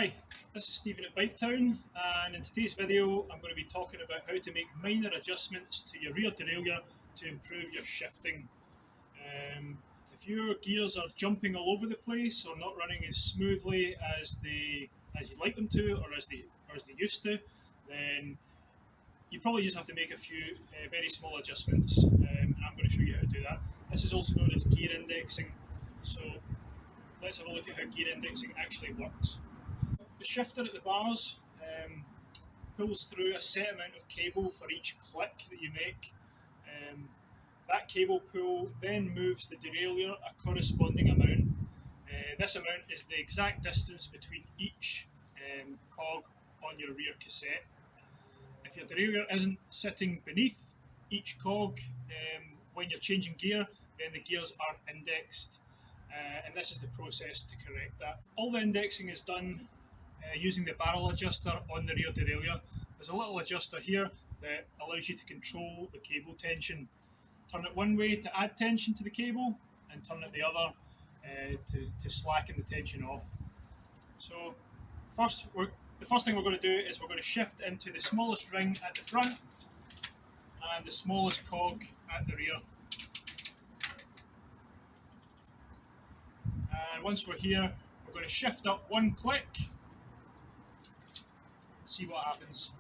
Hi, this is Stephen at Biketown, and in today's video I'm going to be talking about how to make minor adjustments to your rear derailleur to improve your shifting. If your gears are jumping all over the place or not running as smoothly as you'd like them to, or as they used to, then you probably just have to make a few very small adjustments, and I'm going to show you how to do that. This is also known as gear indexing, so let's have a look at how gear indexing actually works. The shifter at the bars pulls through a set amount of cable for each click that you make. That cable pull then moves the derailleur a corresponding amount. This amount is the exact distance between each cog on your rear cassette. If your derailleur isn't sitting beneath each cog when you're changing gear, then the gears aren't indexed, and this is the process to correct that. All the indexing is done using the barrel adjuster on the rear derailleur. There's a little adjuster here that allows you to control the cable tension. Turn it one way to add tension to the cable, and turn it the other to slacken the tension off. So the first thing we're going to do is we're going to shift into the smallest ring at the front and the smallest cog at the rear. And once we're here, we're going to shift up one click, see what happens.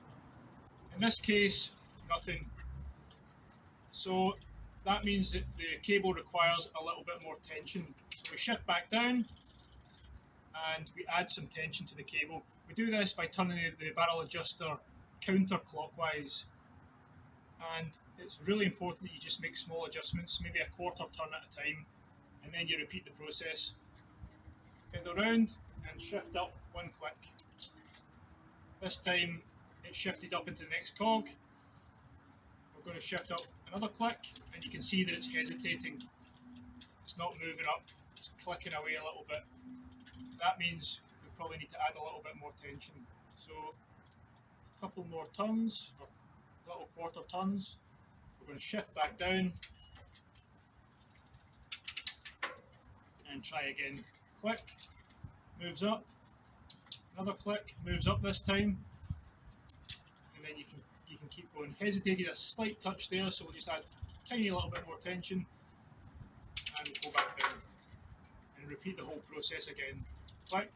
In this case, nothing. So that means that the cable requires a little bit more tension. So we shift back down and we add some tension to the cable. We do this by turning the barrel adjuster counterclockwise. And it's really important that you just make small adjustments, maybe a quarter turn at a time, and then you repeat the process. Pedal around and shift up one click. This time it's shifted up into the next cog. We're going to shift up another click, and you can see that it's hesitating. It's not moving up, it's clicking away a little bit. That means we probably need to add a little bit more tension. So a couple more turns, or little quarter turns. We're going to shift back down and try again. Click, moves up, another click, moves up this time, and then you can keep going. Hesitated a slight touch there, so we'll just add a tiny little bit more tension and go back down and repeat the whole process again. Click,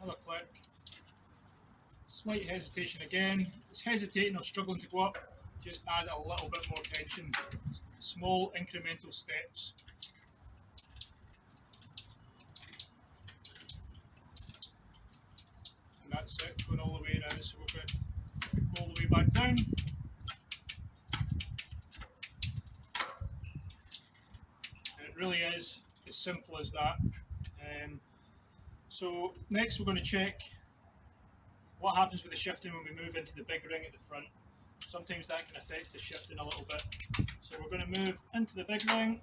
another click, slight hesitation again. It's hesitating or struggling to go up, just add a little bit more tension. Small incremental steps. And that's it, going all the way around. So we're going to go all the way back down. And it really is as simple as that. So next we're going to check what happens with the shifting when we move into the big ring at the front. Sometimes that can affect the shifting a little bit. So we're going to move into the big ring,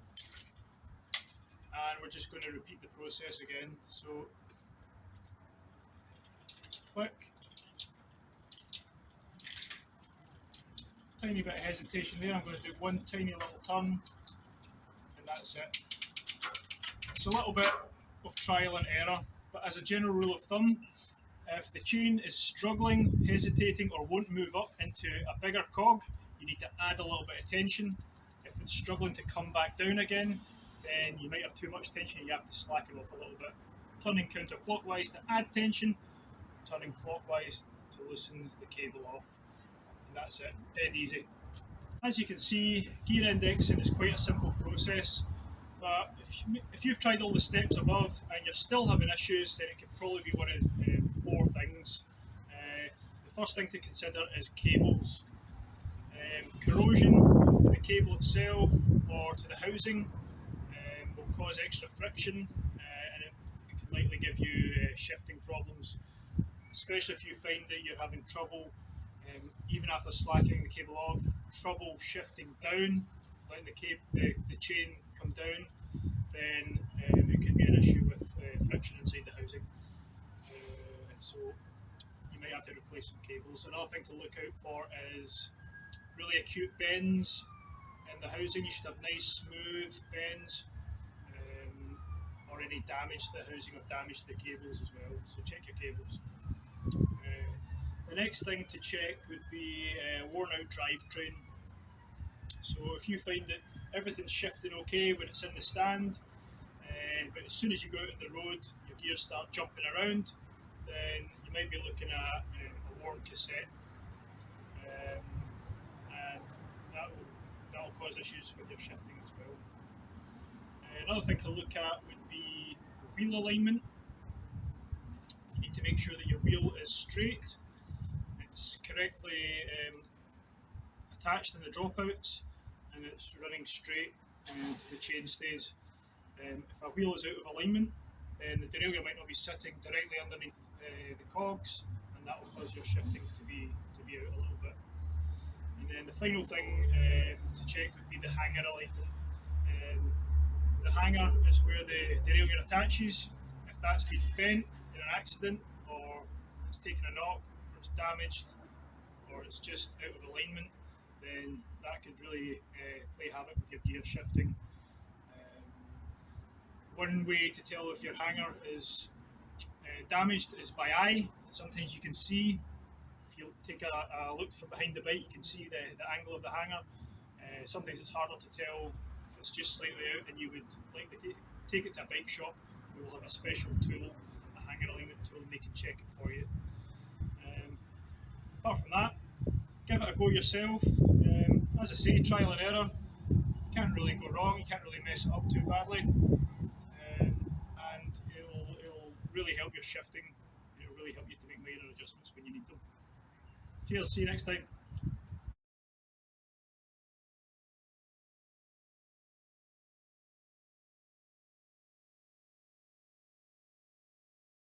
and we're just going to repeat the process again. So click, tiny bit of hesitation there. I'm going to do one tiny little turn, and that's it. It's a little bit of trial and error, but as a general rule of thumb, if the chain is struggling, hesitating, or won't move up into a bigger cog, you need to add a little bit of tension. If it's struggling to come back down again, then you might have too much tension and you have to slacken off a little bit. Turning counterclockwise to add tension, turning clockwise to loosen the cable off. And that's it, dead easy. As you can see, gear indexing is quite a simple process, but if you've tried all the steps above and you're still having issues, then it could probably be one of four things. The first thing to consider is cables. Corrosion to the cable itself or to the housing will cause extra friction, and it can likely give you shifting problems, especially if you find that you're having trouble, even after slackening the cable off, trouble shifting down, letting the chain come down, then it could be an issue with friction inside the housing. So you might have to replace some cables. Another thing to look out for is really acute bends in the housing. You should have nice smooth bends, or or any damage to the housing or damage to the cables as well. So check your cables. The next thing to check would be worn out drivetrain. So if you find that everything's shifting okay when it's in the stand, but as soon as you go out on the road, your gears start jumping around, then you might be looking at a worn cassette, and that'll cause issues with your shifting as well. Another thing to look at would be wheel alignment. You need to make sure that your wheel is straight, it's correctly attached in the dropouts, and it's running straight and the chain stays. If a wheel is out of alignment, then the derailleur might not be sitting directly underneath the cogs, and that will cause your shifting to be out a little bit. And then the final thing to check would be the hanger alignment. The hanger is where the derailleur attaches. If that's been bent in an accident, or it's taken a knock, or it's damaged, or it's just out of alignment, then that could really play havoc with your gear shifting. One way to tell if your hanger is damaged is by eye. Sometimes you can see, if you take a look from behind the bike, you can see the angle of the hanger. Sometimes it's harder to tell if it's just slightly out, and you would likely take it to a bike shop who will have a special tool, a hanger alignment tool, and they can check it for you. Apart from that, give it a go yourself. As I say, trial and error. You can't really go wrong, you can't really mess it up too badly. And it'll really help your shifting. It'll really help you to make minor adjustments when you need them. Cheers, see you next time.